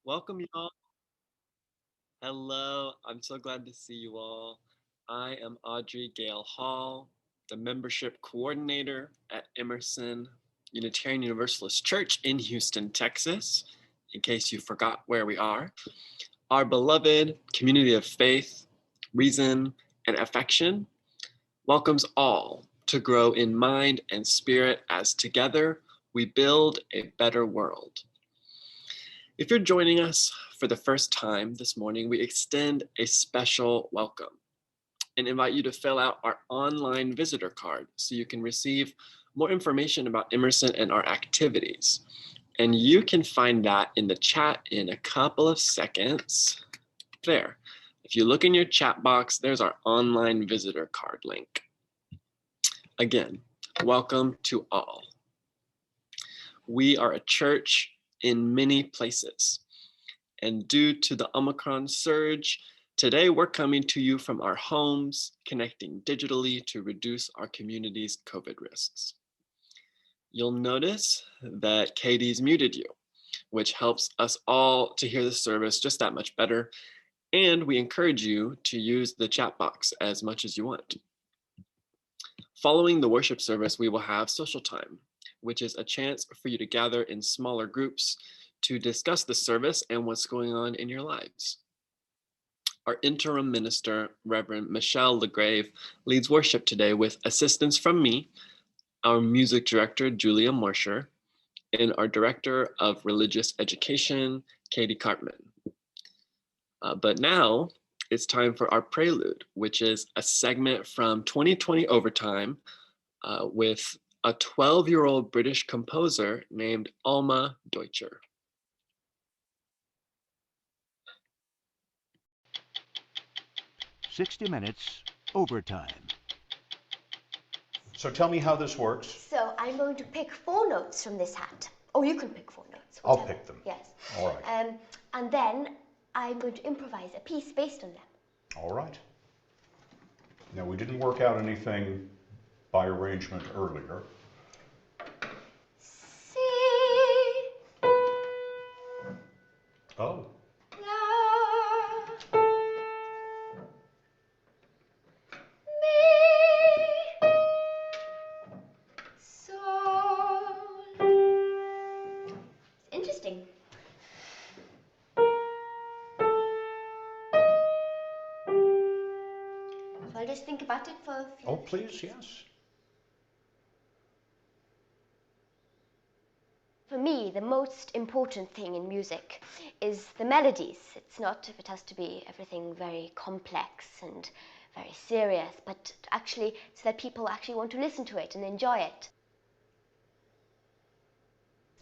Welcome, y'all. Hello. I'm so glad to see you all. I am Audrey Gale Hall, the membership coordinator at Emerson Unitarian Universalist Church in Houston, Texas, in case you forgot where we are. Our beloved community of faith, reason, and affection welcomes all to grow in mind and spirit as together we build a better world. If you're joining us for the first time this morning, we extend a special welcome and invite you to fill out our online visitor card so you can receive more information about Emerson and our activities. And you can find that in the chat in a couple of seconds. There. If you look in your chat box, there's our online visitor card link. Again, welcome to all. We are a church in many places. And due to the Omicron surge, today we're coming to you from our homes, connecting digitally to reduce our community's COVID risks. You'll notice that Katie's muted you, which helps us all to hear the service just that much better. And we encourage you to use the chat box as much as you want. Following the worship service, we will have social time, which is a chance for you to gather in smaller groups to discuss the service and what's going on in your lives. Our interim minister, Reverend Michelle LeGrave, leads worship today with assistance from me, our music director, Julia Morsher, and our director of religious education, Katie Cartman. But now it's time for our prelude, which is a segment from 2020 Overtime with a 12-year-old British composer named Alma Deutscher. "60 Minutes Overtime." So tell me how this works. So I'm going to pick 4 notes from this hat. Oh, you can pick 4 notes. I'll whichever. pick them. Yes. All right. And then I'm going to improvise a piece based on them. All right. Now, we didn't work out anything by arrangement earlier. C, Oh, La, Mi, Sol. It's interesting. So I'll just think about it for a few oh, seconds. please, yes. For me, the most important thing in music is the melodies. It's not if it has to be everything very complex and very serious, but actually so that people actually want to listen to it and enjoy it.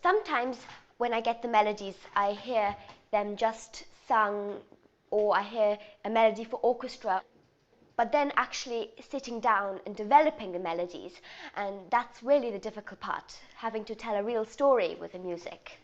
Sometimes when I get the melodies, I hear them just sung, or I hear a melody for orchestra. But then actually sitting down and developing the melodies, and that's really the difficult part, having to tell a real story with the music.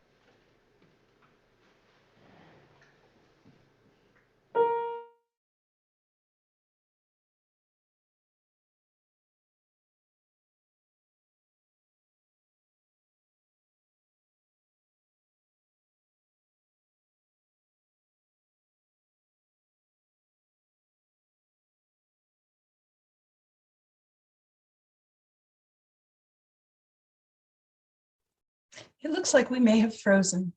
It looks like we may have frozen.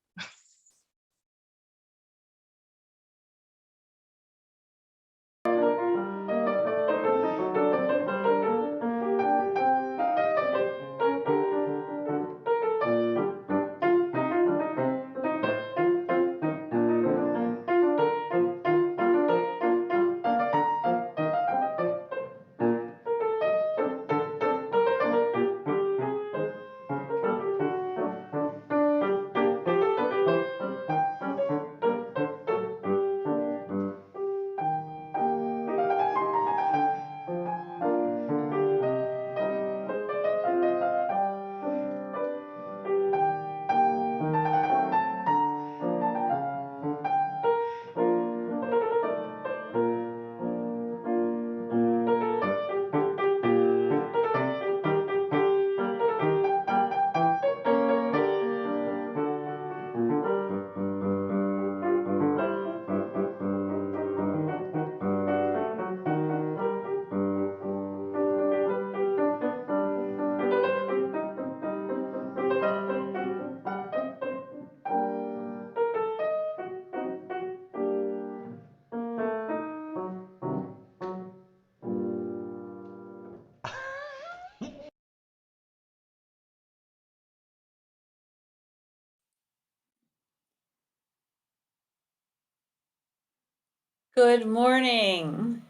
Good morning.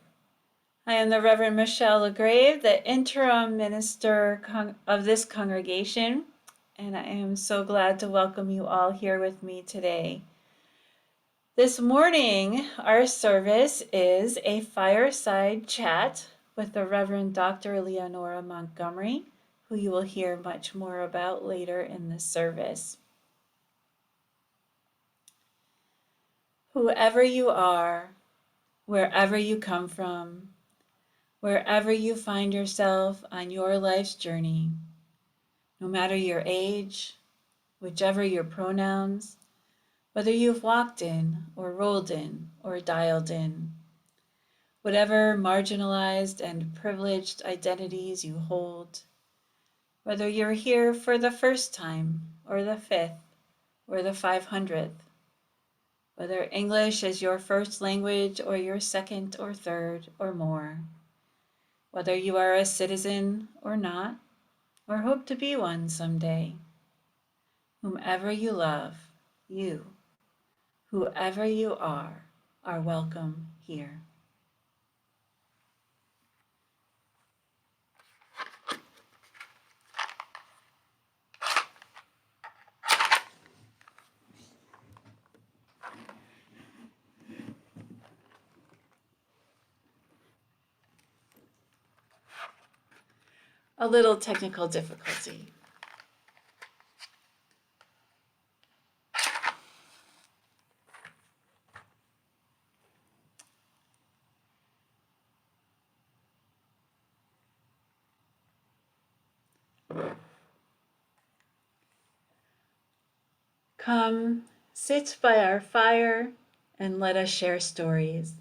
I am the Reverend Michelle LaGrave, the interim minister of this congregation, and I am so glad to welcome you all here with me today. This morning, our service is a fireside chat with the Reverend Dr. Leonora Montgomery, who you will hear much more about later in the service. Whoever you are, wherever you come from, wherever you find yourself on your life's journey, no matter your age, whichever your pronouns, whether you've walked in or rolled in or dialed in, whatever marginalized and privileged identities you hold, whether you're here for the first time or the 5th or the 500th, whether English is your first language or your second or third or more, whether you are a citizen or not, or hope to be one someday. Whomever you love, you, whoever you are welcome here. A little technical difficulty. Come, sit by our fire, and let us share stories.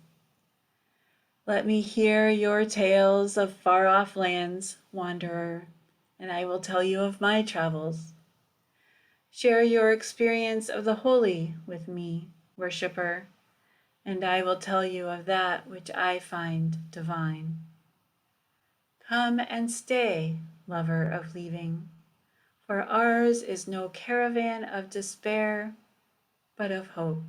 Let me hear your tales of far-off lands, wanderer, and I will tell you of my travels. Share your experience of the holy with me, worshipper, and I will tell you of that which I find divine. Come and stay, lover of leaving, for ours is no caravan of despair, but of hope.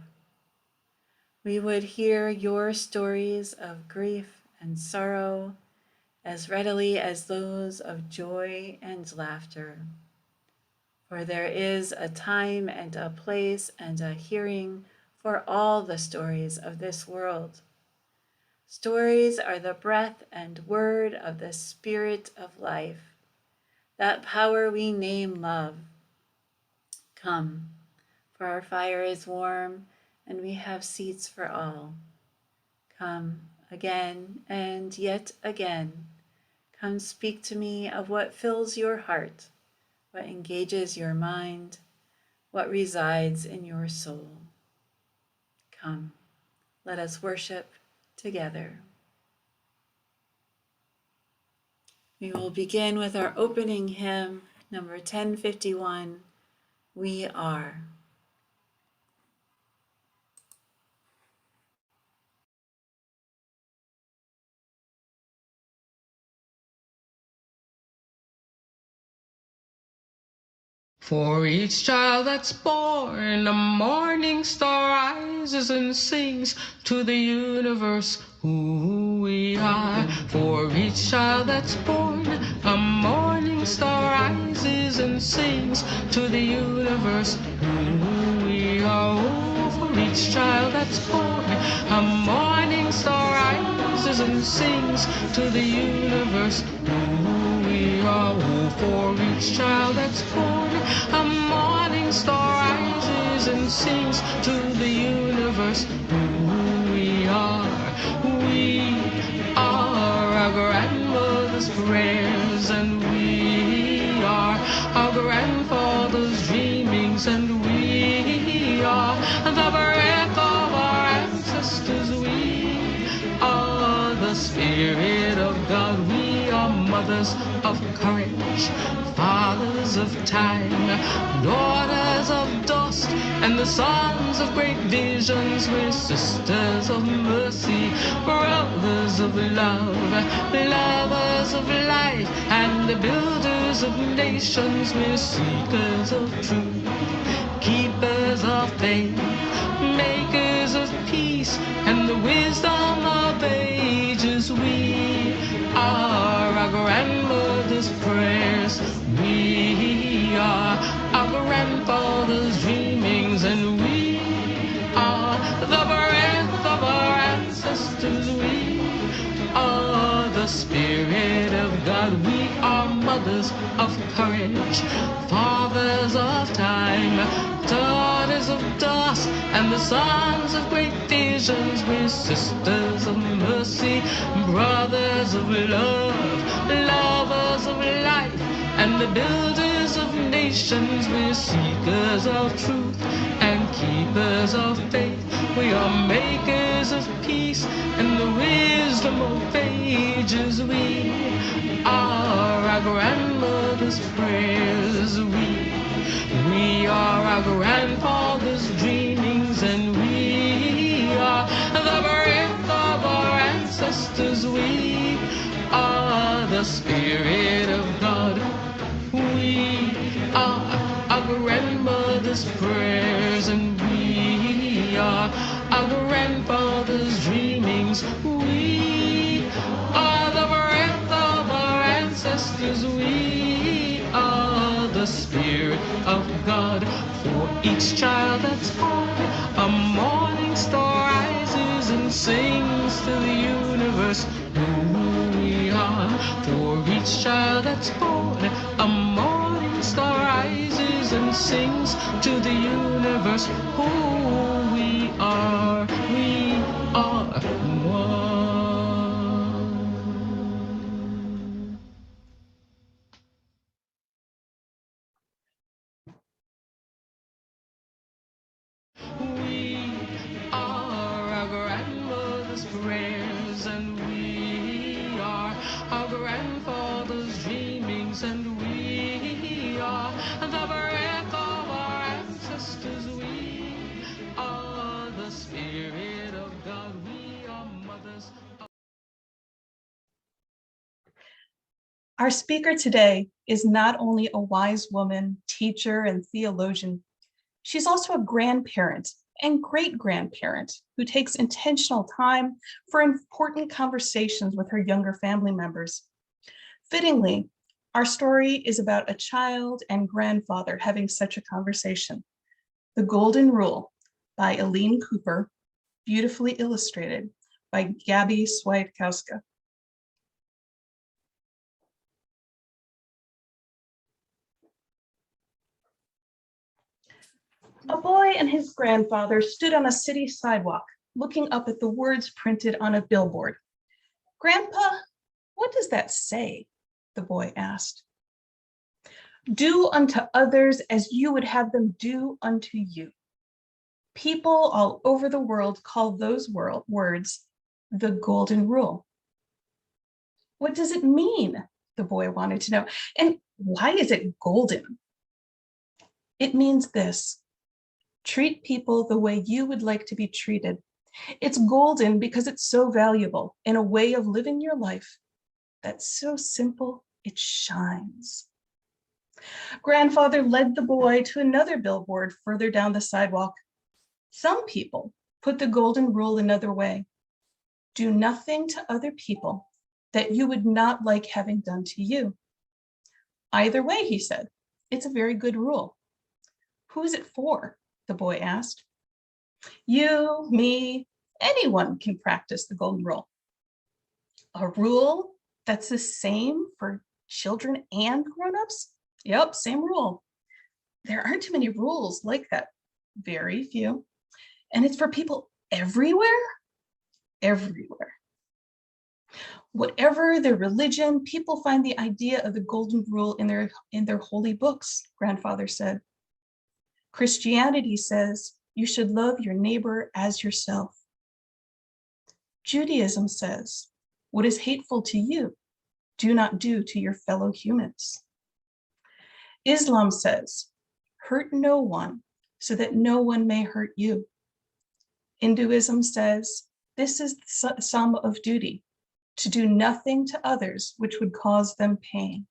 We would hear your stories of grief and sorrow as readily as those of joy and laughter. For there is a time and a place and a hearing for all the stories of this world. Stories are the breath and word of the Spirit of life, that power we name love. Come, for our fire is warm, and we have seats for all. Come again and yet again. Come speak to me of what fills your heart, what engages your mind, what resides in your soul. Come, let us worship together. We will begin with our opening hymn, number 1051, We Are. For each child that's born, a morning star rises and sings to the universe who we are. For each child that's born, a morning star rises and sings to the universe who we are. Oh, for each child that's born, a morning star rises and sings to the universe who we are. Oh, for each child that's born, a morning star rises and sings to the universe who we are. We are our grandmother's prayers, and we are our grandfather's dreamings, and we are the breath of our ancestors. We are the Spirit of God. We are mothers of courage, fathers of time, daughters of dust, and the sons of great visions. We're sisters of mercy, brothers of love, lovers of life, and the builders of nations. We're seekers of truth, keepers of faith, makers makers of peace and the wisdom of ages. We are our grandmother's prayers. We are our grandfather's dreamings, and we are the breath of our ancestors. We are the Spirit of God. We are mothers of courage, fathers of time, daughters of dust, and the sons of great visions. We're sisters of mercy, brothers of love, lovers of life, and the builders of nations. We're seekers of truth and keepers of faith. We are makers of peace and the wisdom of ages. We are our grandmother's prayers. We are our grandfather's dreamings, and we are the breath of our ancestors. We are the Spirit of God. We are our grandmother's prayers, and we are our grandfather's dreamings. We are the breath of our ancestors. We are the Spirit of God. For each child that's born, a morning star rises and sings to the universe who we are. For each child that's born, a morning star rises and sings to the universe who we are. We are one. We are our grandmother's prayers, and we are our grandfather's dreamings, and we are the breath of our ancestors. We are the Spirit of God. We are mothers. Our speaker today is not only a wise woman, teacher, and theologian, she's also a grandparent and great-grandparent who takes intentional time for important conversations with her younger family members. Fittingly, our story is about a child and grandfather having such a conversation. The Golden Rule by Eileen Cooper, beautifully illustrated by Gabby Swiatkowska. A boy and his grandfather stood on a city sidewalk, looking up at the words printed on a billboard. "Grandpa, what does that say?" the boy asked. "Do unto others as you would have them do unto you." People all over the world call those words the Golden Rule. "What does it mean?" the boy wanted to know. "And why is it golden?" "It means this: treat people the way you would like to be treated. It's golden because it's so valuable in a way of living your life that's so simple it shines." Grandfather led the boy to another billboard further down the sidewalk. Some people put the Golden Rule another way: do nothing to other people that you would not like having done to you. Either way, he said, it's a very good rule. "Who's it for?" the boy asked. "You, me, anyone can practice the Golden Rule." "A rule that's the same for children and grown-ups?" "Yep, same rule." "There aren't too many rules like that." "Very few." "And it's for people everywhere?" "Everywhere." "Whatever their religion, people find the idea of the Golden Rule in their holy books," grandfather said. "Christianity says you should love your neighbor as yourself. Judaism says what is hateful to you, do not do to your fellow humans. Islam says hurt no one so that no one may hurt you. Hinduism says this is the sum of duty, to do nothing to others which would cause them pain.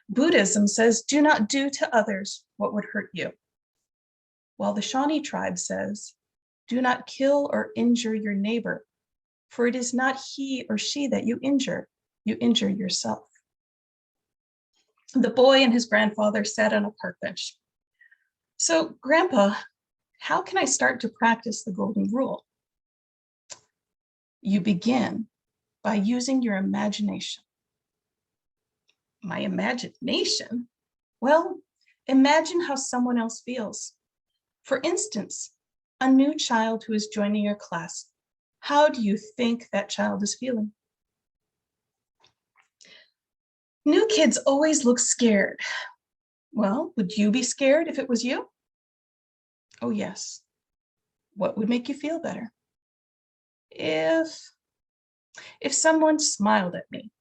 Buddhism says do not do to others what would hurt you. while the Shawnee tribe says, "Do not kill or injure your neighbor, for it is not he or she that you injure yourself." The boy and his grandfather sat on a park bench. "So, Grandpa, how can I start to practice the golden rule?" "You begin by using your imagination." "My imagination?" "Well, imagine how someone else feels. For instance, a new child who is joining your class. How do you think that child is feeling?" "New kids always look scared." "Well, would you be scared if it was you?" "Oh, yes." "What would make you feel better?" If someone smiled at me."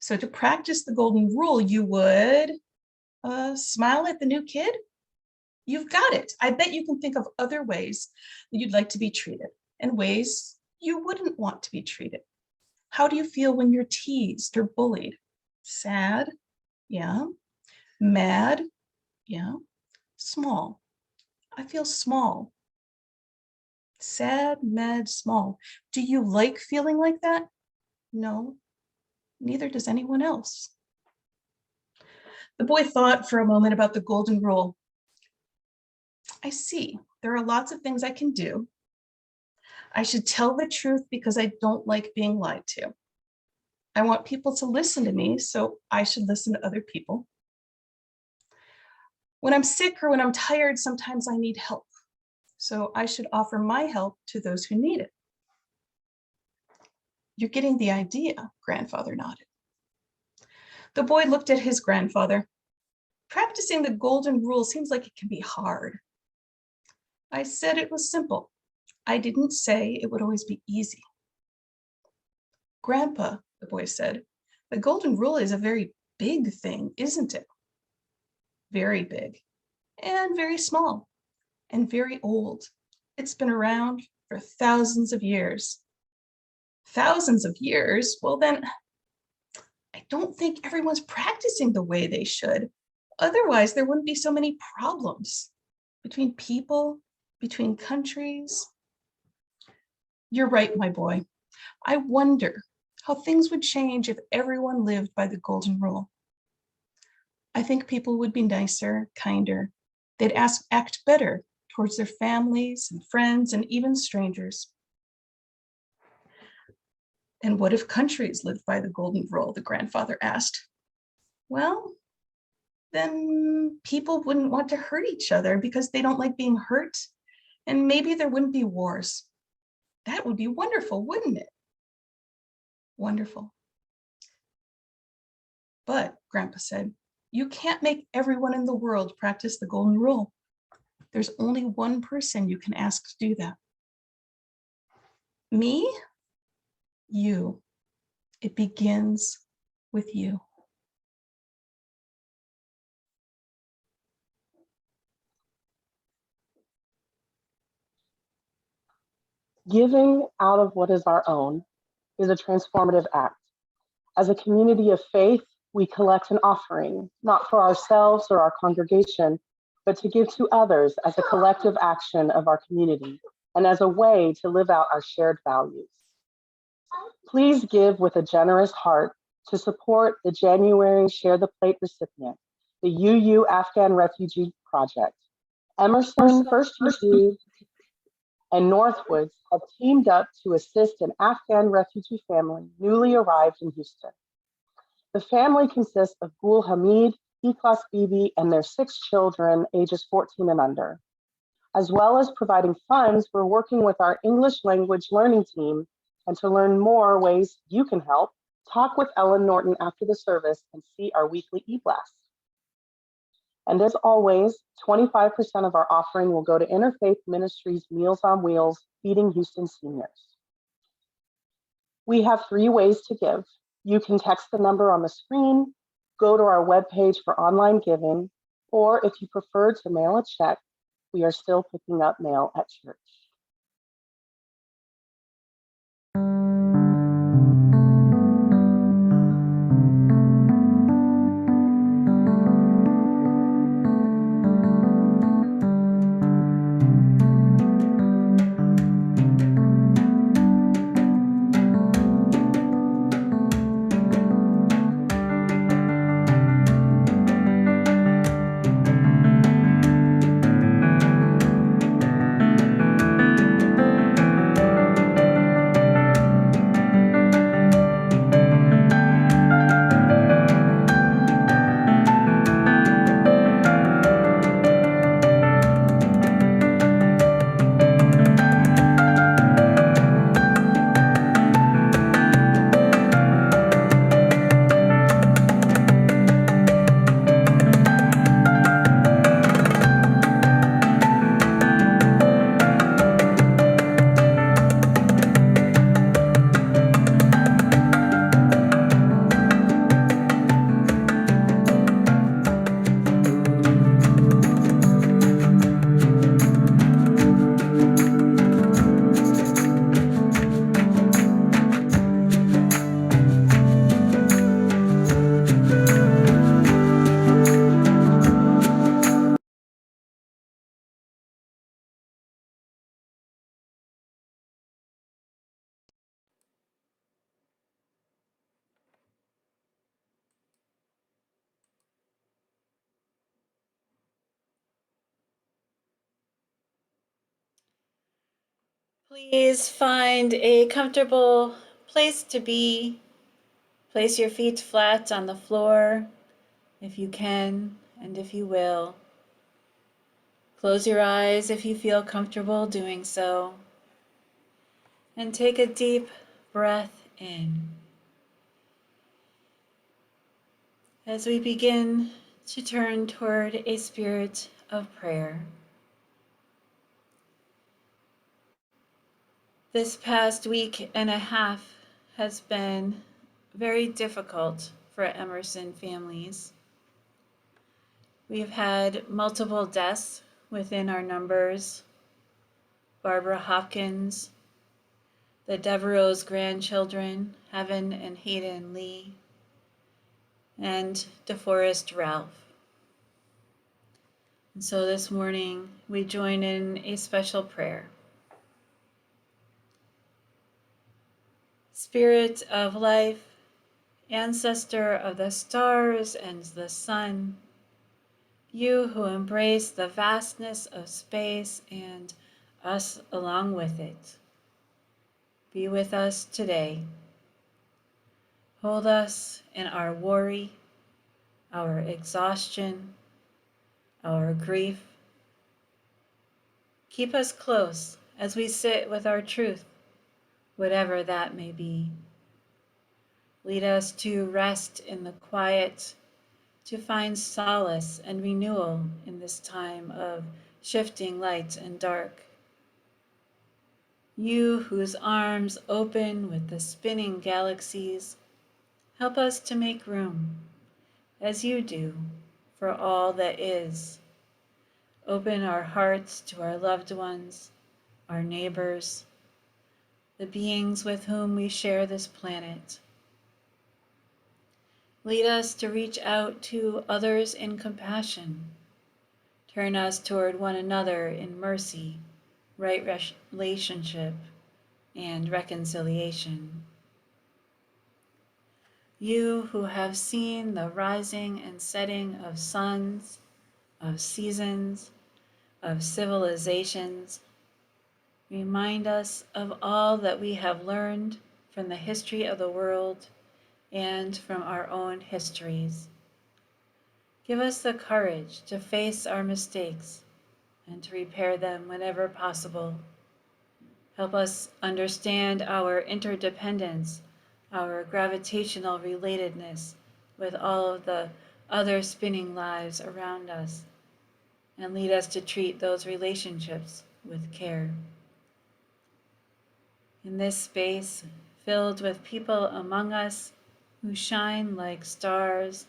So to practice the golden rule, you would smile at the new kid? You've got it. I bet you can think of other ways that you'd like to be treated and ways you wouldn't want to be treated. How do you feel when you're teased or bullied? Sad? Yeah. Mad? Yeah. Small. I feel small. Sad, mad, small. Do you like feeling like that? No, neither does anyone else. The boy thought for a moment about the golden rule. I see, there are lots of things I can do. I should tell the truth because I don't like being lied to. I want people to listen to me, so I should listen to other people. When I'm sick or when I'm tired, sometimes I need help. So I should offer my help to those who need it. You're getting the idea, Grandfather nodded. The boy looked at his grandfather. Practicing the golden rule seems like it can be hard. I said it was simple. I didn't say it would always be easy. Grandpa, the boy said, the golden rule is a very big thing, isn't it? Very big, and very small, and very old. It's been around for thousands of years. Thousands of years? Well, then, I don't think everyone's practicing the way they should. Otherwise, there wouldn't be so many problems between people, between countries. You're right, my boy. I wonder how things would change if everyone lived by the golden rule. I think people would be nicer, kinder. They'd act better towards their families and friends and even strangers. And what if countries lived by the golden rule? The grandfather asked. Well, then people wouldn't want to hurt each other because they don't like being hurt. And maybe there wouldn't be wars. That would be wonderful, wouldn't it? Wonderful. But, Grandpa said, you can't make everyone in the world practice the golden rule. There's only one person you can ask to do that. Me? You. It begins with you. Giving out of what is our own is a transformative act. As a community of faith, we collect an offering, not for ourselves or our congregation, but to give to others as a collective action of our community and as a way to live out our shared values. Please give with a generous heart to support the January Share the Plate recipient, the UU Afghan Refugee Project. Emerson, First UU, and Northwoods have teamed up to assist an Afghan refugee family newly arrived in Houston. The family consists of Gul Hamid, Ikhlas Bibi, and their 6 children ages 14 and under. As well as providing funds, we're working with our English language learning team, and to learn more ways you can help, talk with Ellen Norton after the service and see our weekly e-blast. And as always, 25% of our offering will go to Interfaith Ministries Meals on Wheels, feeding Houston seniors. We have 3 ways to give. You can text the number on the screen, go to our webpage for online giving, or if you prefer to mail a check, we are still picking up mail at church. Please find a comfortable place to be. Place your feet flat on the floor if you can and if you will. Close your eyes if you feel comfortable doing so. And take a deep breath in. As we begin to turn toward a spirit of prayer. This past week and a half has been very difficult for Emerson families. We've had multiple deaths within our numbers. Barbara Hopkins, the Devereaux's grandchildren, Heaven and Hayden Lee, and DeForest Ralph. And so this morning we join in a special prayer. Spirit of life, ancestor of the stars and the sun, you who embrace the vastness of space and us along with it, be with us today. Hold us in our worry, our exhaustion, our grief. Keep us close as we sit with our truth, whatever that may be. Lead us to rest in the quiet, to find solace and renewal in this time of shifting light and dark. You whose arms open with the spinning galaxies, help us to make room, as you do, for all that is. Open our hearts to our loved ones, our neighbors, the beings with whom we share this planet. Lead us to reach out to others in compassion. Turn us toward one another in mercy, right relationship, and reconciliation. You who have seen the rising and setting of suns, of seasons, of civilizations, remind us of all that we have learned from the history of the world and from our own histories. Give us the courage to face our mistakes and to repair them whenever possible. Help us understand our interdependence, our gravitational relatedness with all of the other spinning lives around us, and lead us to treat those relationships with care. In this space, filled with people among us who shine like stars,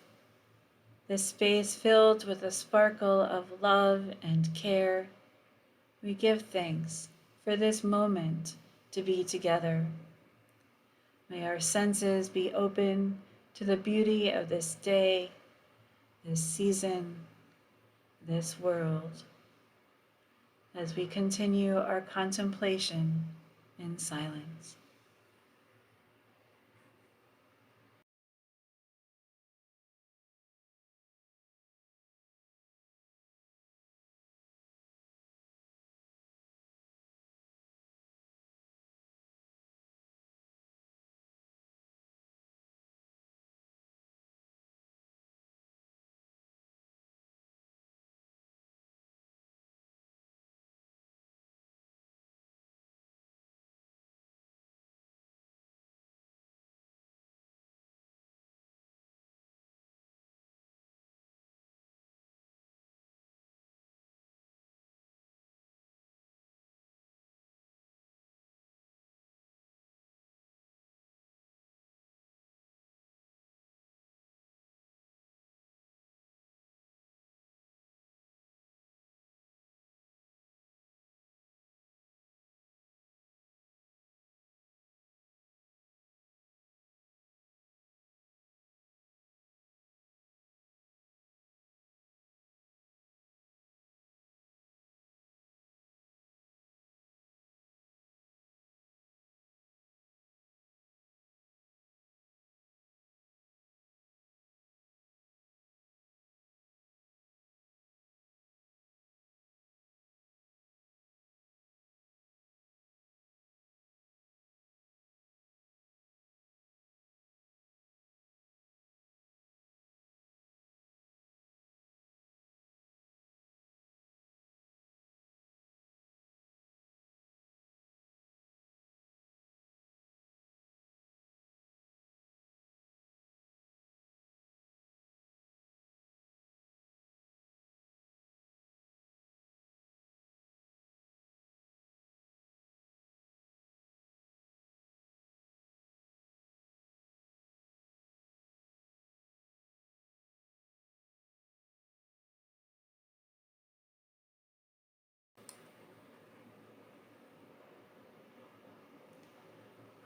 this space filled with a sparkle of love and care, we give thanks for this moment to be together. May our senses be open to the beauty of this day, this season, this world, as we continue our contemplation in silence.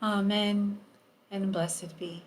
Amen, and blessed be.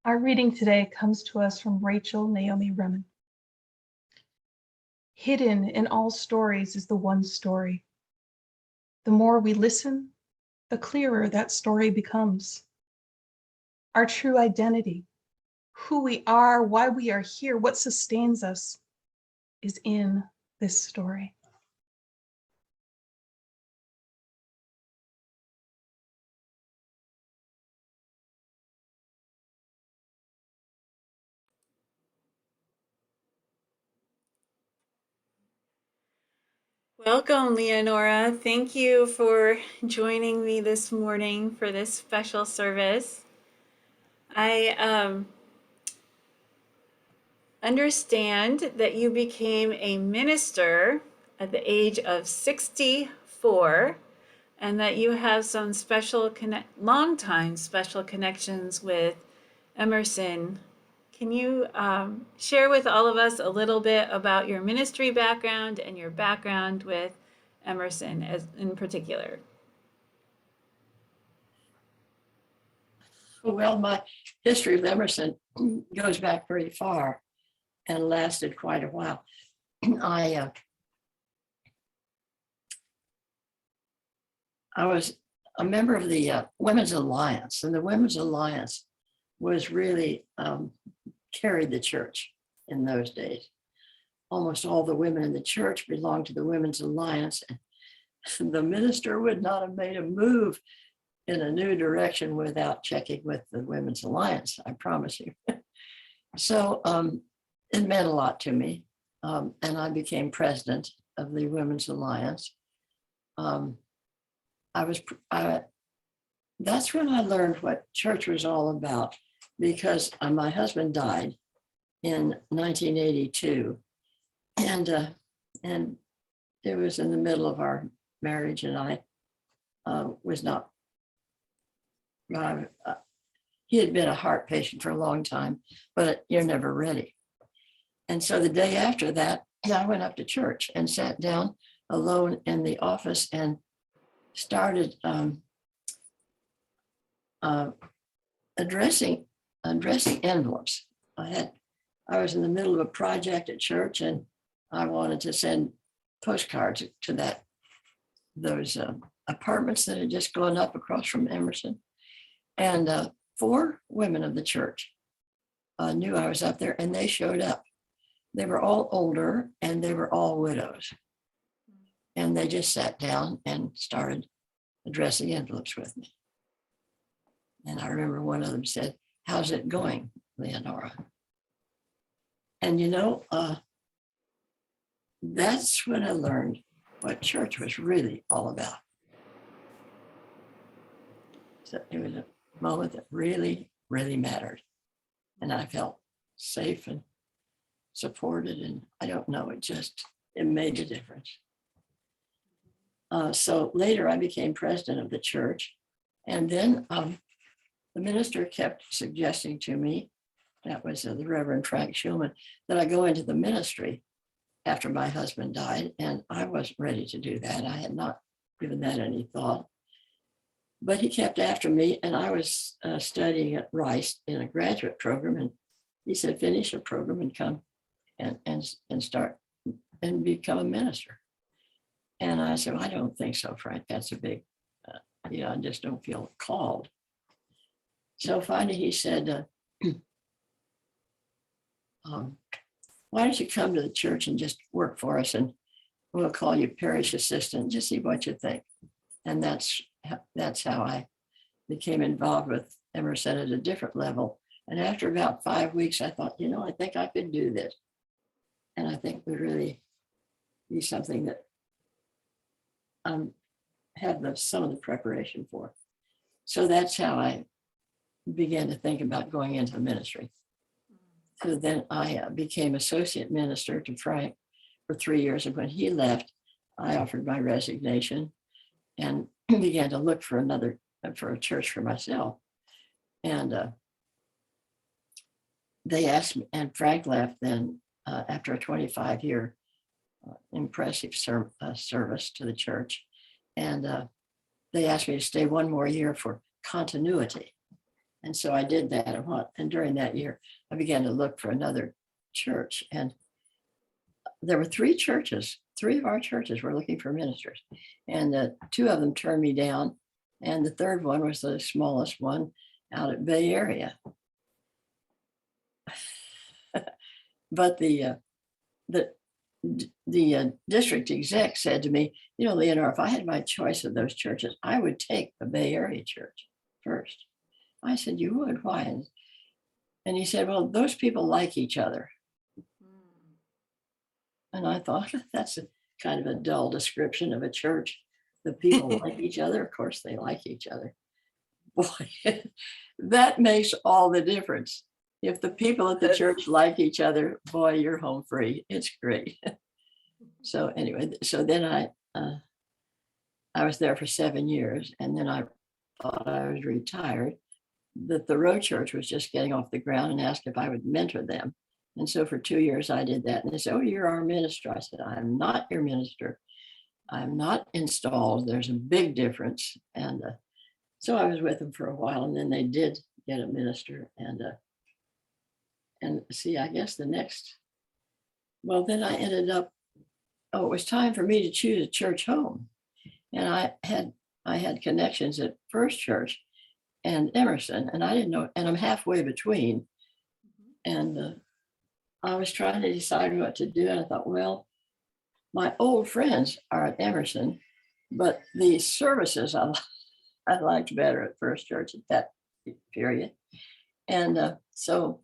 Our reading today comes to us from Rachel Naomi Remen. Hidden in all stories is the one story. The more we listen, the clearer that story becomes. Our true identity, who we are, why we are here, what sustains us, is in this story. Welcome, Leonora. Thank you for joining me this morning for this special service. I understand that you became a minister at the age of 64 and that you have some long-time special connections with Emerson. Can you share with all of us a little bit about your ministry background and your background with Emerson in particular? Well, my history with Emerson goes back pretty far and lasted quite a while. I was a member of the Women's Alliance, and the Women's Alliance was really carried the church in those days. Almost all the women in the church belonged to the Women's Alliance, and the minister would not have made a move in a new direction without checking with the Women's Alliance, I promise you. So it meant a lot to me, and I became president of the Women's Alliance. That's when I learned what church was all about, because my husband died in 1982, and it was in the middle of our marriage, and I was not. He had been a heart patient for a long time, but you're never ready. And so the day after that, I went up to church and sat down alone in the office and started addressing envelopes. I was in the middle of a project at church, and I wanted to send postcards to those apartments that had just gone up across from Emerson. And 4 women of the church knew I was up there, and they showed up. They were all older, and they were all widows. And they just sat down and started addressing envelopes with me. And I remember one of them said, how's it going, Leonora? And that's when I learned what church was really all about. So it was a moment that really, really mattered. And I felt safe and supported. And I don't know, it made a difference. So later I became president of the church. And then the minister kept suggesting to me, that was the Reverend Frank Schulman, that I go into the ministry after my husband died. And I wasn't ready to do that. I had not given that any thought. But he kept after me, and I was studying at Rice in a graduate program. And he said, finish a program and come and start and become a minister. And I said, well, I don't think so, Frank. That's a big, I just don't feel called. So finally he said, why don't you come to the church and just work for us, and we'll call you parish assistant, just see what you think. And that's how I became involved with Emerson at a different level. And after about 5 weeks, I thought, I think I could do this. And I think would really be something that have some of the preparation for. So that's how I began to think about going into the ministry. So then I became associate minister to Frank for 3 years. And when he left, I offered my resignation and began to look for a church for myself. And they asked me, and Frank left then after a 25-year impressive service to the church. And they asked me to stay one more year for continuity. And so I did that. And during that year, I began to look for another church. And there were 3 churches. 3 of our churches were looking for ministers. And 2 of them turned me down. And the 3rd one was the smallest one out at Bay Area. But the district exec said to me, Leonora, if I had my choice of those churches, I would take the Bay Area church first. I said, you would? Why? And he said, well, those people like each other. And I thought, that's a kind of a dull description of a church. The people like each other. Of course, they like each other. Boy, that makes all the difference. If the people at the church like each other, boy, you're home free. It's great. So anyway, so then I was there for 7 years, and then I thought I was retired. The Thoreau Church was just getting off the ground and asked if I would mentor them. And so for 2 years I did that. And they said, oh, you're our minister. I said, I'm not your minister. I'm not installed. There's a big difference. And so I was with them for a while, and then they did get a minister. And see, I guess then I ended up, it was time for me to choose a church home. And I had connections at First Church and Emerson, and I didn't know, and I'm halfway between. And I was trying to decide what to do. And I thought, well, my old friends are at Emerson, but the services I liked better at First Church at that period. And so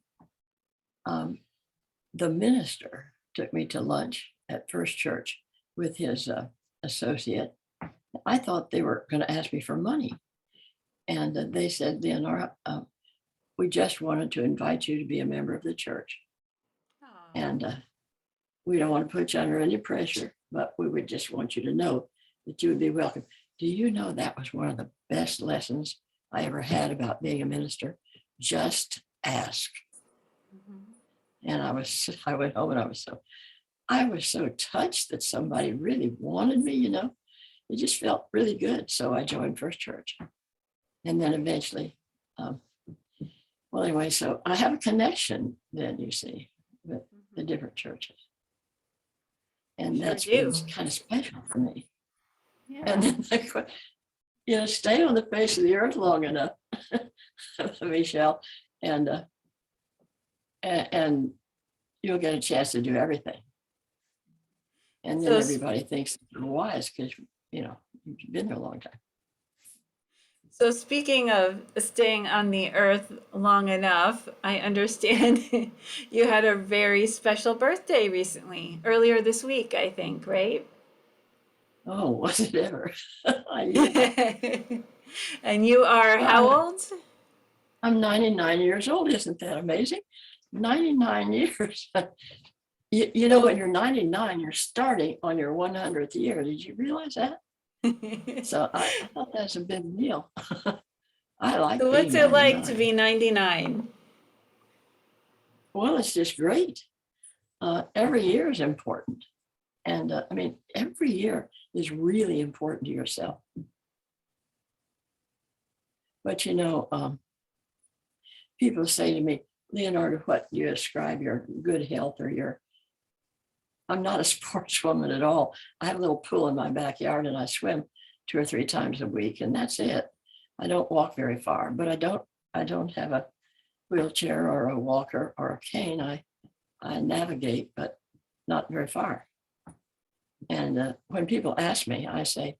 the minister took me to lunch at First Church with his associate. I thought they were going to ask me for money. And they said, Leonora, we just wanted to invite you to be a member of the church. Aww. And we don't want to put you under any pressure, but we would just want you to know that you would be welcome. Do you know that was one of the best lessons I ever had about being a minister? Just ask. Mm-hmm. And I went home and I was so touched that somebody really wanted me, It just felt really good. So I joined First Church. And then eventually, anyway, so I have a connection then, you see, with the different churches. And sure that's been kind of special for me. Yeah. And then, stay on the face of the earth long enough, Michelle, and you'll get a chance to do everything. And then everybody thinks you're wise because, you've been there a long time. So speaking of staying on the earth long enough, I understand you had a very special birthday recently, earlier this week, I think, right? Oh, was it ever? Yeah. And you are how old? I'm 99 years old. Isn't that amazing? 99 years. You know, when you're 99, you're starting on your 100th year. Did you realize that? So I thought that's a big deal. I like So being what's it like to 99. be 99? Well, it's just great. Every year is important. And I mean, every year is really important to yourself. But you know, people say to me, Leonora, what do you ascribe your good health or your, I'm not a sportswoman at all. I have a little pool in my backyard and I swim 2 or 3 times a week, and that's it. I don't walk very far, but I don't have a wheelchair or a walker or a cane. I navigate, but not very far. And when people ask me, I say,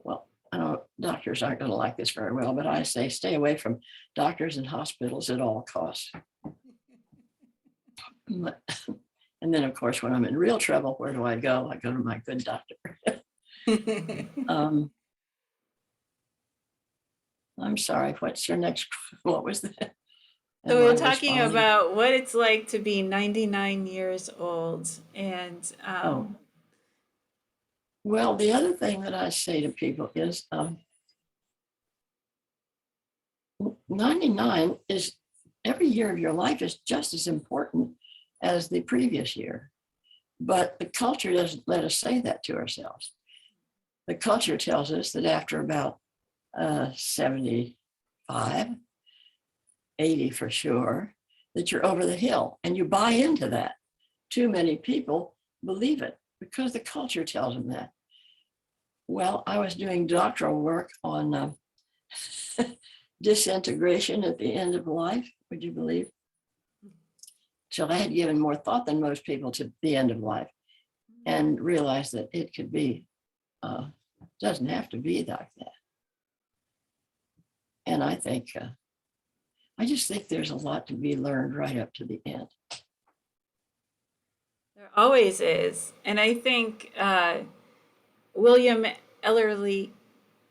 well, I know doctors aren't going to like this very well, but I say stay away from doctors and hospitals at all costs. And then, of course, when I'm in real trouble, where do I go? I go to my good doctor. I'm sorry, what's your next, what was that? So Am we're I talking responding? about what it's like to be 99 years old. And Oh. Well, the other thing that I say to people is 99 is, every year of your life is just as important as the previous year. But the culture doesn't let us say that to ourselves. The culture tells us that after about 75, 80 for sure, that you're over the hill, and you buy into that. Too many people believe it because the culture tells them that. Well, I was doing doctoral work on disintegration at the end of life, would you believe? So I had given more thought than most people to the end of life and realized that it could be, doesn't have to be like that. And I think, I just think there's a lot to be learned right up to the end. there always is. And I think William Ellery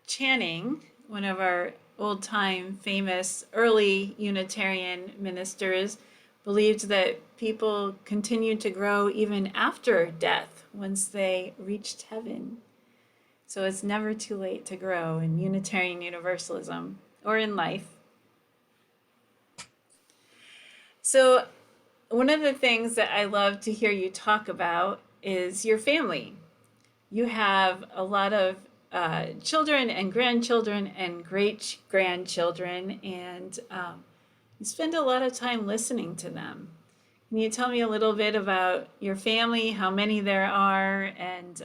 Channing, one of our old time famous early Unitarian ministers, believed that people continued to grow even after death once they reached heaven. So it's never too late to grow in Unitarian Universalism or in life. So one of the things that I love to hear you talk about is your family. You have a lot of children and grandchildren and great grandchildren, and you spend a lot of time listening to them. Can you tell me a little bit about your family, how many there are, and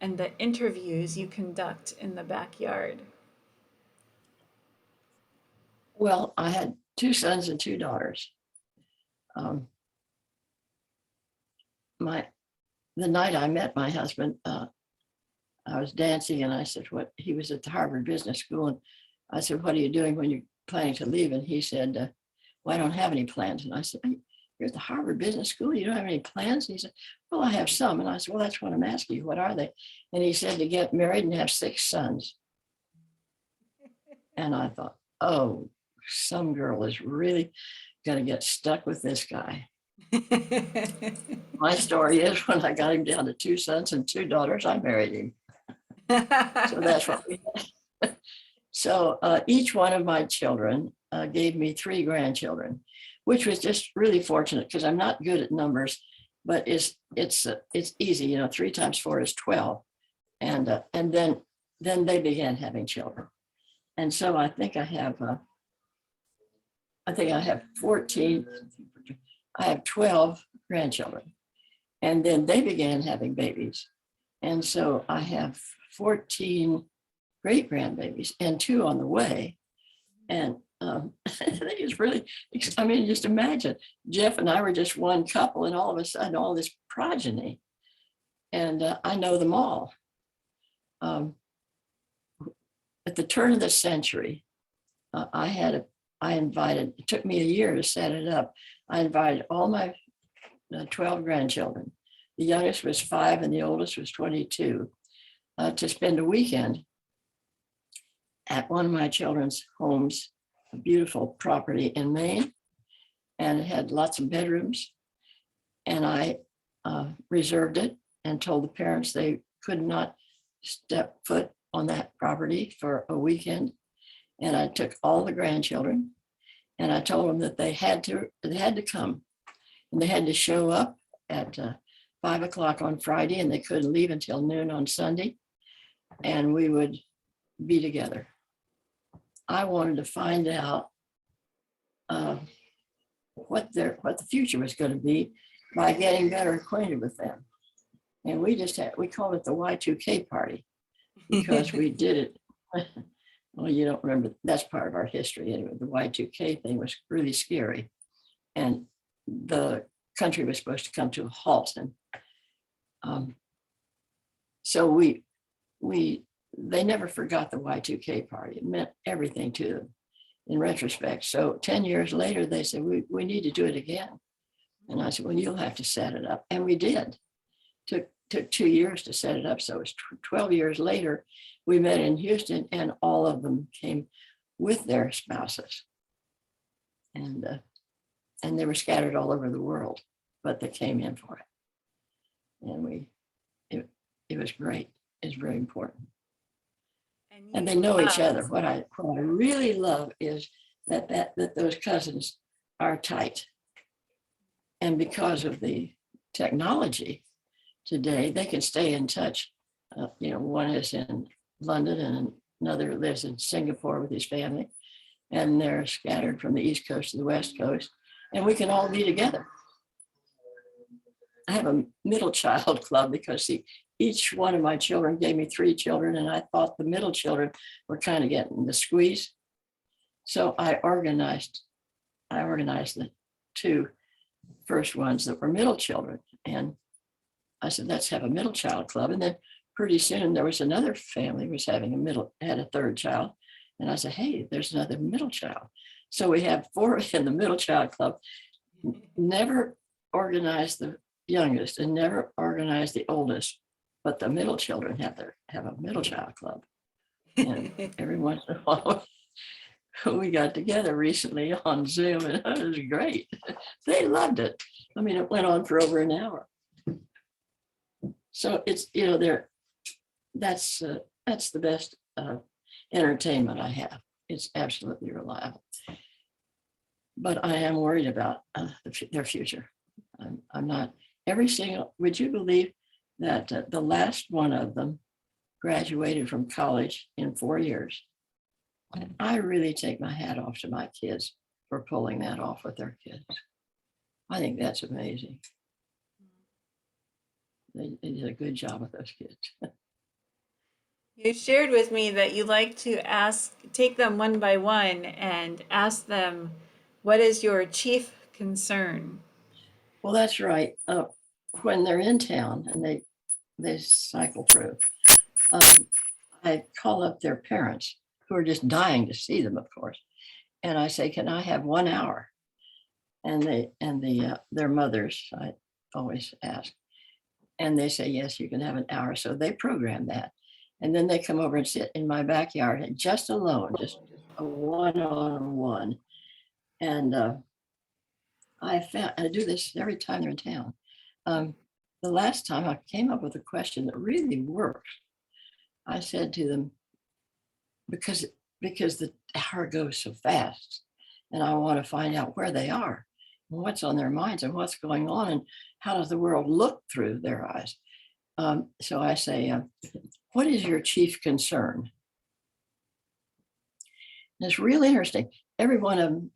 the interviews you conduct in the backyard? Well, I had 2 sons and 2 daughters. The night I met my husband, I was dancing and I said, what, he was at the Harvard Business School. And I said, what are you doing when you're planning to leave? And he said, well, I don't have any plans. And I said, you're at the Harvard Business School, you don't have any plans? And he said, well, I have some. And I said, well, that's what I'm asking you. What are they? And he said to get married and have 6 sons. And I thought, oh, some girl is really going to get stuck with this guy. My story is, when I got him down to 2 sons and 2 daughters, I married him. So that's what we had. So each one of my children gave me 3 grandchildren, which was just really fortunate because I'm not good at numbers, but it's easy. You know, 3 times 4 is 12, and then they began having children, and so I think I have 14. I have 12 grandchildren, and then they began having babies, and so I have 14 great grandbabies and 2 on the way. And I think it's really, I mean, just imagine, Jeff and I were just one couple, and all of a sudden, all this progeny, and I know them all. the turn of the century, it took me a year to set it up. I invited all my 12 grandchildren. The youngest was 5 and the oldest was 22, to spend a weekend at one of my children's homes, a beautiful property in Maine, and it had lots of bedrooms. And I reserved it and told the parents they could not step foot on that property for a weekend. And I took all the grandchildren and I told them that they had to come, and they had to show up at 5 o'clock on Friday, and they couldn't leave until noon on Sunday, and we would be together. I wanted to find out what the future was going to be by getting better acquainted with them. And we called it the Y2k Party because we did it. Well, you don't remember, that's part of our history. Anyway, the Y2k thing was really scary. And the country was supposed to come to a halt. And so they never forgot the Y2k Party. It meant everything to them in retrospect. So 10 years later, they said, we need to do it again. And I said, well, you'll have to set it up. And we did. Took 2 years to set it up. So it was 12 years later, we met in Houston, and all of them came with their spouses. And they were scattered all over the world, but they came in for it. And it was great. It's very important. And they know each other. What I really love is that those cousins are tight. And because of the technology today, they can stay in touch. One is in London and another lives in Singapore with his family. And they're scattered from the East Coast to the West Coast. And we can all be together. I have a middle child club because each one of my children gave me 3 children, and I thought the middle children were kind of getting the squeeze. So I organized the 2 first ones that were middle children. And I said, let's have a middle child club. And then pretty soon there was another family was had a 3rd child. And I said, hey, there's another middle child. So we have 4 in the middle child club. Never organized the youngest and never organized the oldest, but the middle children have a middle child club. And every once in a while, we got together recently on Zoom, and it was great. They loved it. I mean, it went on for over an hour. So it's, that's the best entertainment I have. It's absolutely reliable. But I am worried about their future. I'm not, would you believe that the last one of them graduated from college in 4 years? I really take my hat off to my kids for pulling that off with their kids. I think that's amazing. They did a good job with those kids. You shared with me that you like to take them one by one and ask them, what is your chief concern? Well, that's right. When they're in town and they cycle through, I call up their parents, who are just dying to see them, of course. And I say, can I have 1 hour? And their mothers, I always ask. And they say, yes, you can have an hour. So they program that. And then they come over and sit in my backyard and just alone, just a one-on-one. And I do this every time they're in town. The last time I came up with a question that really works. I said to them, because the hour goes so fast, and I want to find out where they are, and what's on their minds, and what's going on, and how does the world look through their eyes. So I say, what is your chief concern? And it's really interesting. Every one of them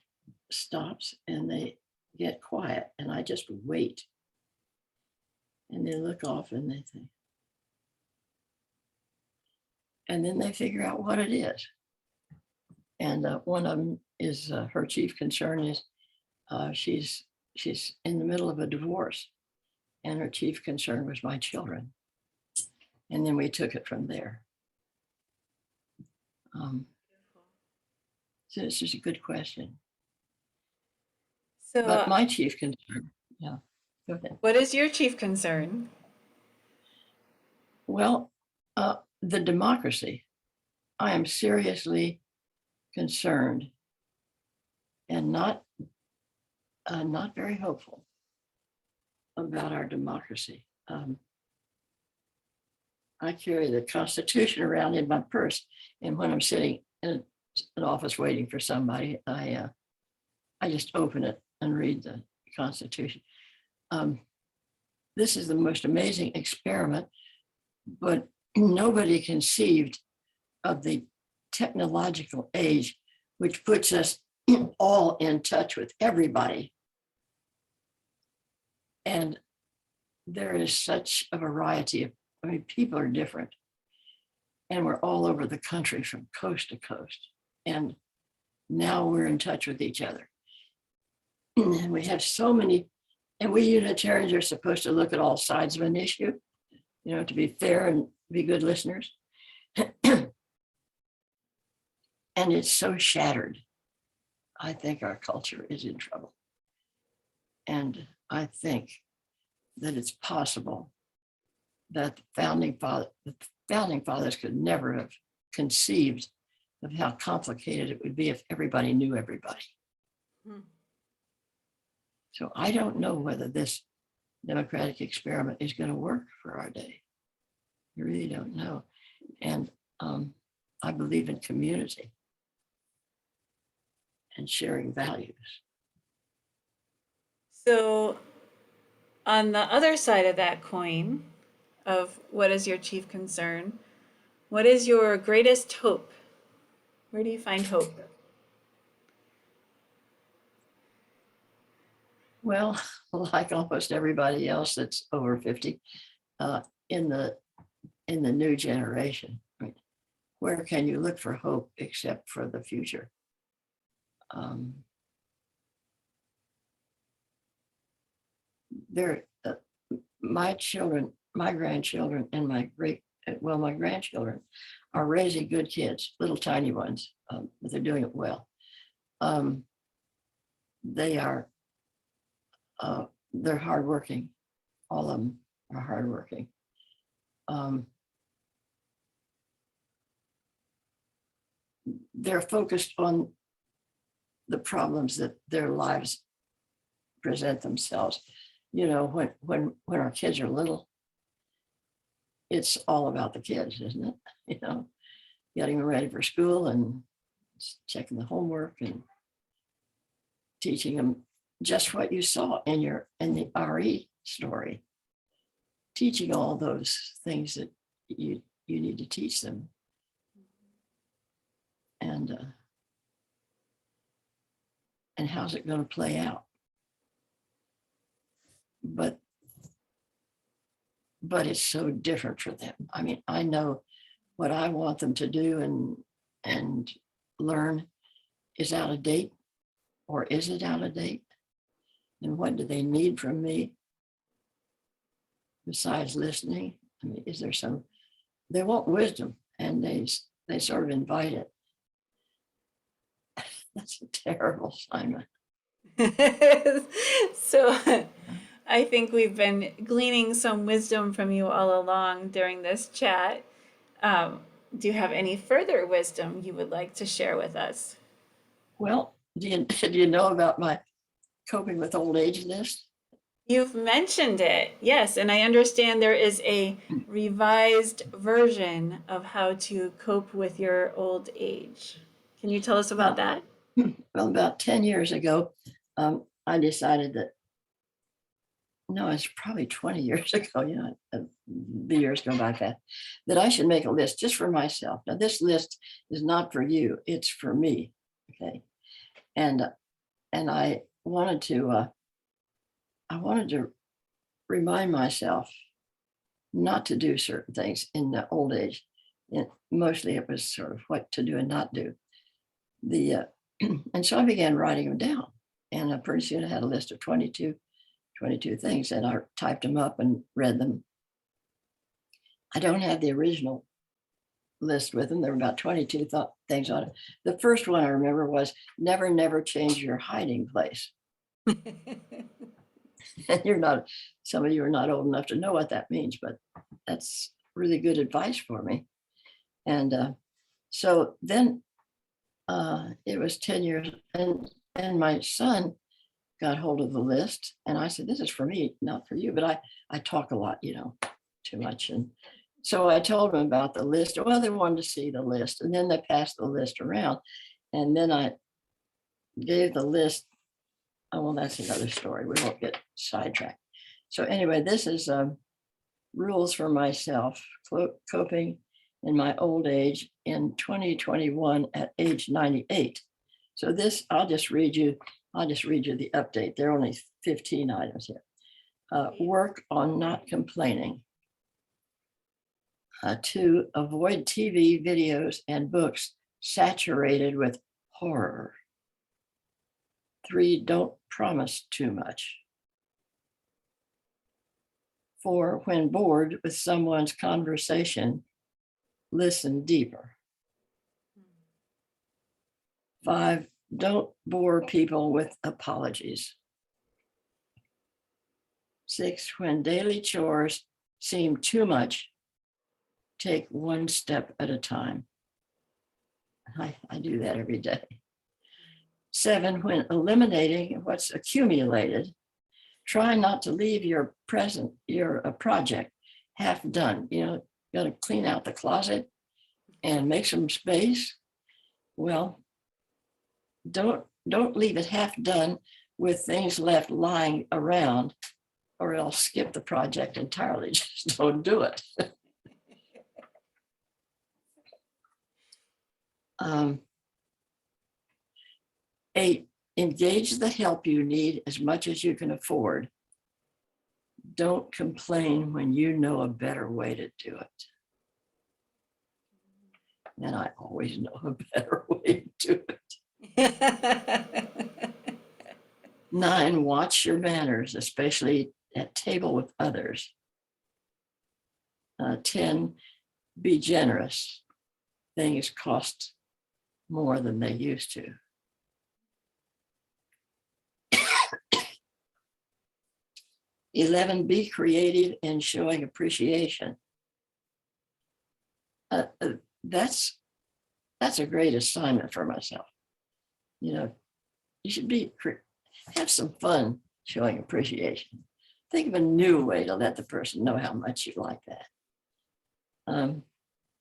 stops and they get quiet, and I just wait. And they look off and they think. And then they figure out what it is. And one of them is, her chief concern is she's in the middle of a divorce, and her chief concern was my children. And then we took it from there. So this is a good question. So, But my chief concern, yeah, go ahead. what is your chief concern? Well, the democracy. I am seriously concerned and not very hopeful about our democracy. I carry the Constitution around in my purse, and when I'm sitting in an office waiting for somebody, I just open it and read the Constitution. This is the most amazing experiment, but nobody conceived of the technological age, which puts us all in touch with everybody. And there is such a variety of, people are different. And we're all over the country from coast to coast. And now we're in touch with each other. And we have so many, and we Unitarians are supposed to look at all sides of an issue, to be fair and be good listeners. And it's so shattered. I think our culture is in trouble. And I think that it's possible that the founding fathers could never have conceived of how complicated it would be if everybody knew everybody. So I don't know whether this democratic experiment is going to work for our day. I really don't know. And I believe in community and sharing values. So, on the other side of that coin, of what is your chief concern, what is your greatest hope? Where do you find hope? Well, like almost everybody else that's over 50, in the new generation, where can you look for hope except for the future? My children, my grandchildren, and my grandchildren are raising good kids, little tiny ones, but they're doing it well. They're hardworking. All of them are hardworking. They're focused on the problems that their lives present themselves. When our kids are little, it's all about the kids, isn't it? Getting them ready for school and checking the homework and teaching them just what you saw in the RE story. Teaching all those things that you need to teach them. And how's it going to play out? But it's so different for them. I know what I want them to do and learn is out of date, or is it out of date? And what do they need from me besides listening? Is there they want wisdom, and they sort of invite it. That's a terrible assignment. So I think we've been gleaning some wisdom from you all along during this chat. Do you have any further wisdom you would like to share with us? Well, do you know about my coping with old age list? You've mentioned it, yes, and I understand there is a revised version of how to cope with your old age. Can you tell us about that? Well, about 10 years ago, I decided that, no, it's probably 20 years ago, the years go by fast, that I should make a list just for myself. Now, this list is not for you, it's for me, okay? And I wanted to remind myself not to do certain things in the old age. Mostly it was sort of what to do and not do. And so I began writing them down, and pretty soon I had a list of 22 things, and I typed them up and read them. I don't have the original list with them. There were about 22 things on it. The first one I remember was never change your hiding place. And some of you are not old enough to know what that means, but that's really good advice for me. And so then it was 10 years, and my son got hold of the list, and I said, this is for me, not for you, but I talk a lot, too much. And so I told him about the list. Well, they wanted to see the list, and then they passed the list around, and then I gave the list. Oh, well, that's another story. We won't get sidetracked. So anyway, this is rules for myself, coping in my old age in 2021 at age 98. So this, I'll just read you the update. There are only 15 items here. Work on not complaining. 2, avoid TV, videos, and books saturated with horror. 3, don't promise too much. 4, when bored with someone's conversation, listen deeper. 5, don't bore people with apologies. 6, when daily chores seem too much, take one step at a time. I do that every day. 7, when eliminating what's accumulated, try not to leave your project half done. You got to clean out the closet and make some space. Well, don't leave it half done with things left lying around, or else skip the project entirely. Just don't do it. 8, engage the help you need as much as you can afford. Don't complain when you know a better way to do it. And I always know a better way to do it. 9, watch your manners, especially at table with others. 10, be generous. Things cost more than they used to. 11, be creative in showing appreciation. That's a great assignment for myself. You should have some fun showing appreciation. Think of a new way to let the person know how much you like that.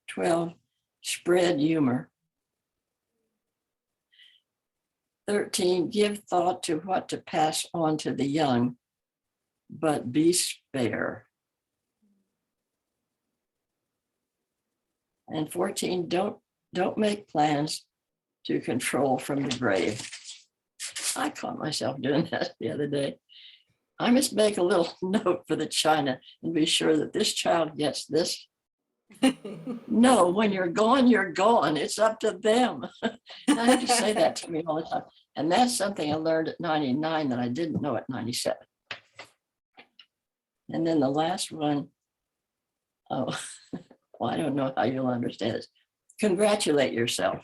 12, spread humor. 13, give thought to what to pass on to the young, but be spare. And 14, don't make plans to control from the grave. I caught myself doing that the other day. I must make a little note for the china and be sure that this child gets this. No, when you're gone. It's up to them. I have to say that to me all the time. And that's something I learned at 99 that I didn't know at 97. And then the last one, well, I don't know how you'll understand this. Congratulate yourself.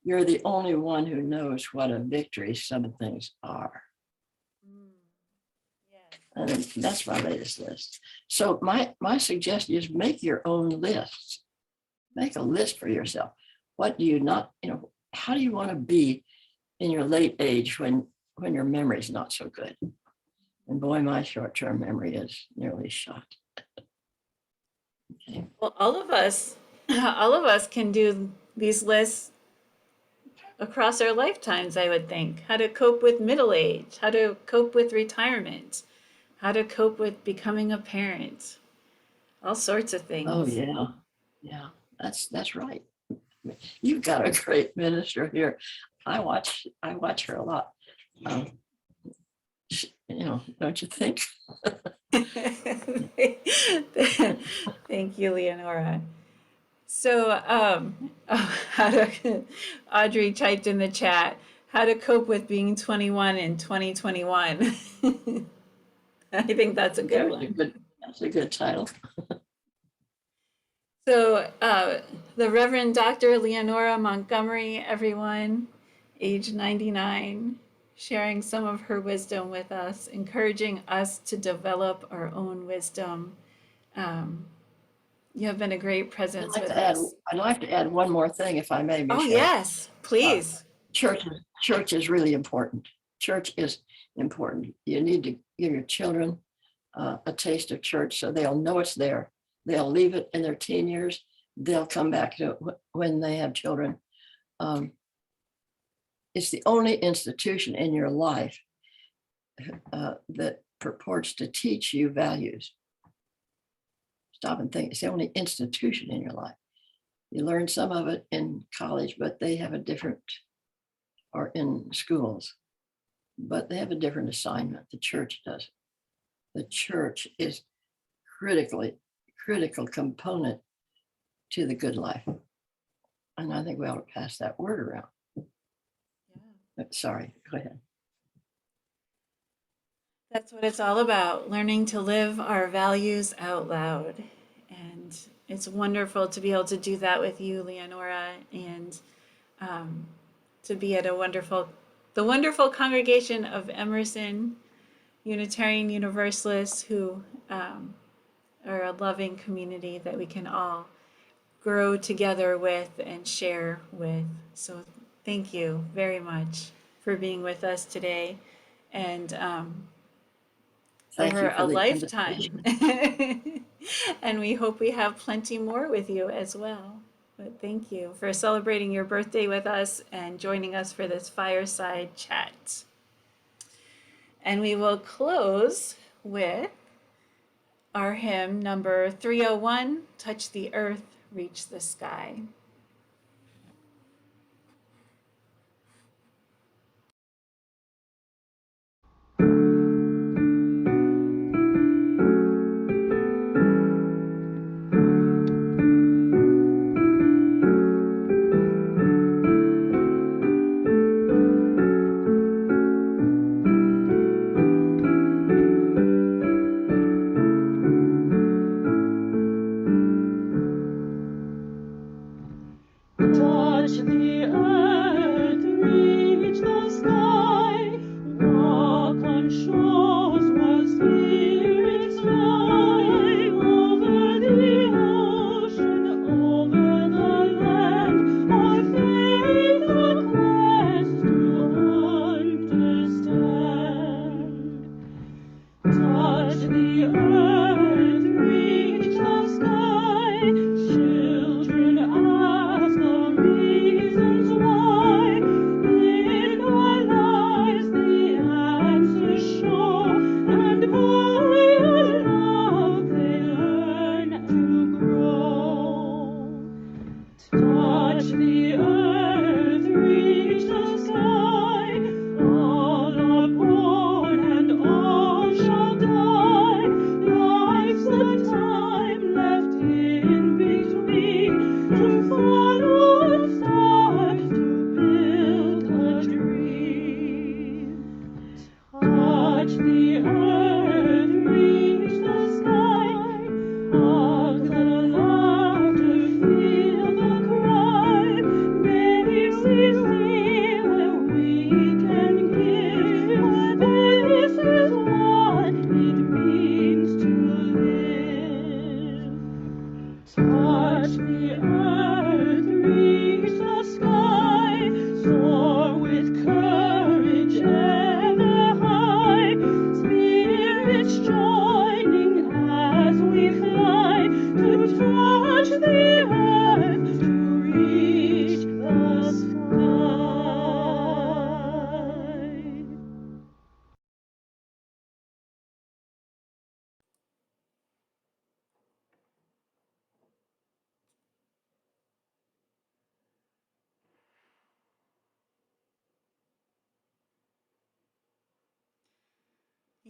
You're the only one who knows what a victory some things are. And that's my latest list. So my suggestion is make your own list. Make a list for yourself. What do you not, how do you want to be in your late age when your memory is not so good? And boy, my short-term memory is nearly shot. Okay. Well, all of us can do these lists across our lifetimes, I would think. How to cope with middle age, how to cope with retirement, how to cope with becoming a parent, all sorts of things. Oh yeah, yeah, that's right. You've got a great minister here. I watch her a lot. Don't you think? Thank you, Leonora. So, Audrey typed in the chat, how to cope with being 21 in 2021. I think that's a good one. That's a good title. So the Reverend Dr. Leonora Montgomery, everyone, age 99, sharing some of her wisdom with us, encouraging us to develop our own wisdom. You have been a great presence with us. I'd like to add one more thing, if I may, Michelle. Oh, yes, please. Church is really important. Church is important. You need to give your children a taste of church so they'll know it's there. They'll leave it in their teen years. They'll come back to it when they have children. It's the only institution in your life that purports to teach you values. Stop and think. It's the only institution in your life. You learn some of it in college, but they have a different, or in schools, but they have a different assignment. The church does. The church is critical component to the good life. And I think we ought to pass that word around. Yeah. Sorry, go ahead. That's what it's all about, learning to live our values out loud. And it's wonderful to be able to do that with you, Leonora, and to be at the wonderful congregation of Emerson Unitarian Universalists who are a loving community that we can all grow together with and share with. So thank you very much for being with us today. And over a lifetime. And we hope we have plenty more with you as well. But thank you for celebrating your birthday with us and joining us for this fireside chat. And we will close with our hymn number 301, Touch the Earth, Reach the Sky.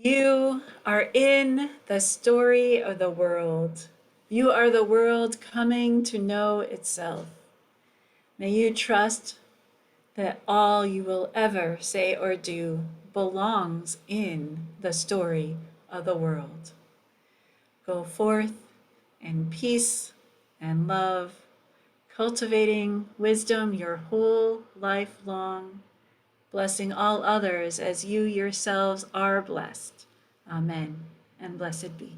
You are in the story of the world. You are the world coming to know itself. May you trust that all you will ever say or do belongs in the story of the world. Go forth in peace, and love, cultivating wisdom your whole life long, blessing all others as you yourselves are blessed. Amen, and blessed be.